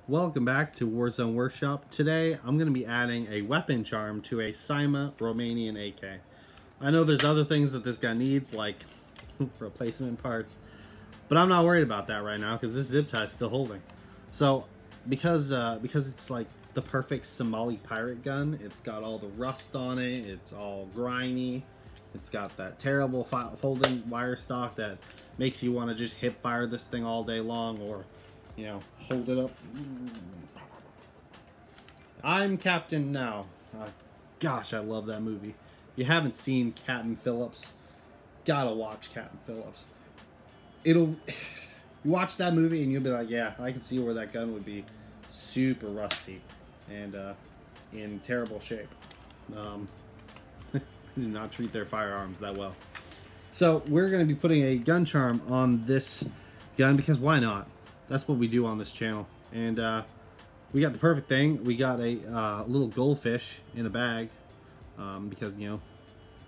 Welcome back to Warzone Workshop. Today I'm going to be adding a weapon charm to a cyma Romanian AK. I know there's other things that this guy needs, like replacement parts, but I'm not worried about that right now because this zip tie is still holding. So because it's like the perfect Somali pirate gun, it's got all the rust on it, it's all grimy, it's got that terrible folding wire stock that makes you want to just hip fire this thing all day long, or you know, hold it up. I'm Captain Now. Gosh, I love that movie. If you haven't seen Captain Phillips, gotta watch Captain Phillips. You watch that movie and you'll be like, yeah, I can see where that gun would be super rusty and in terrible shape. Do not treat their firearms that well. So we're going to be putting a gun charm on this gun because why not? That's what we do on this channel. And we got the perfect thing. We got a little goldfish in a bag because, you know,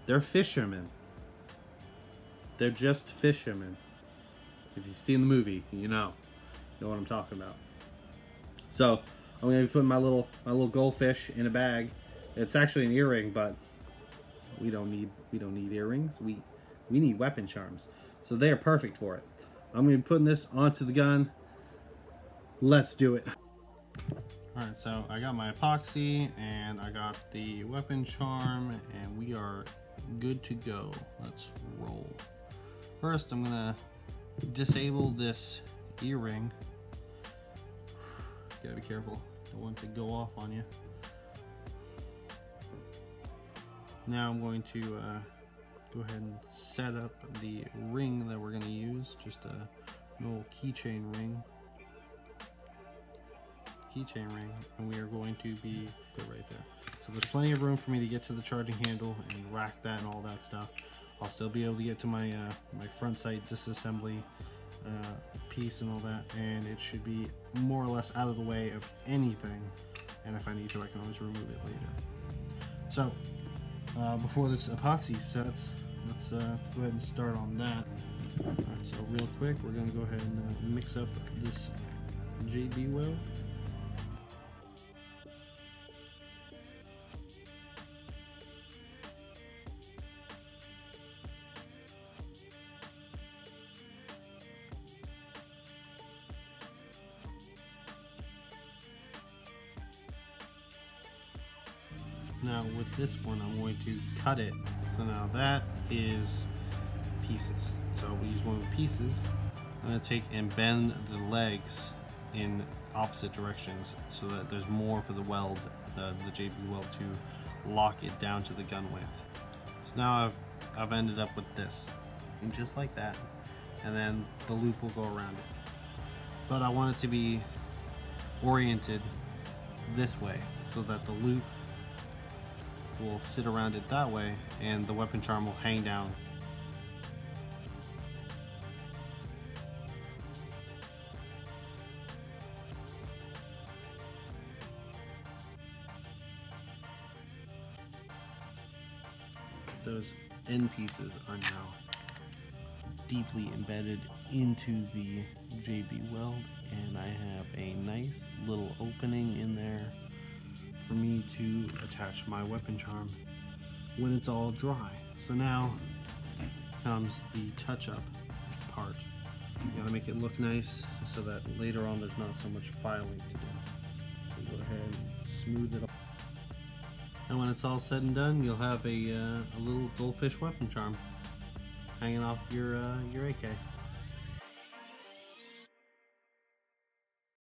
they're fishermen. They're just fishermen. If you've seen the movie, you know what I'm talking about. So I'm going to be putting my little goldfish in a bag. It's actually an earring, but we don't need earrings. We need weapon charms. So they are perfect for it. I'm going to be putting this onto the gun. Let's do it. Alright, so I got my epoxy and I got the weapon charm and we are good to go. Let's roll. First, I'm gonna disable this earring. Gotta be careful. Don't want it to go off on you. Now I'm going to go ahead and set up the ring that we're gonna use. Just a little keychain ring. And we are going to be put right there. So there's plenty of room for me to get to the charging handle and rack that and all that stuff. I'll still be able to get to my my front sight disassembly piece and all that, and it should be more or less out of the way of anything, and if I need to I can always remove it later. So before this epoxy sets, let's go ahead and start on that. Alright, so real quick we're going to go ahead and mix up this JB weld. Now with this one, I'm going to cut it. So now that is pieces. So we use one with pieces. I'm going to take and bend the legs in opposite directions so that there's more for the weld, the JB weld, to lock it down to the gun width. So now I've ended up with this, and just like that, and then the loop will go around it. But I want it to be oriented this way so that the loop will sit around it that way and the weapon charm will hang down. Those end pieces are now deeply embedded into the JB weld, and I have a nice little opening in there for me to attach my weapon charm when it's all dry. So now comes the touch-up part. You gotta make it look nice so that later on there's not so much filing to do. So go ahead and smooth it up. And when it's all said and done, you'll have a little goldfish weapon charm hanging off your AK.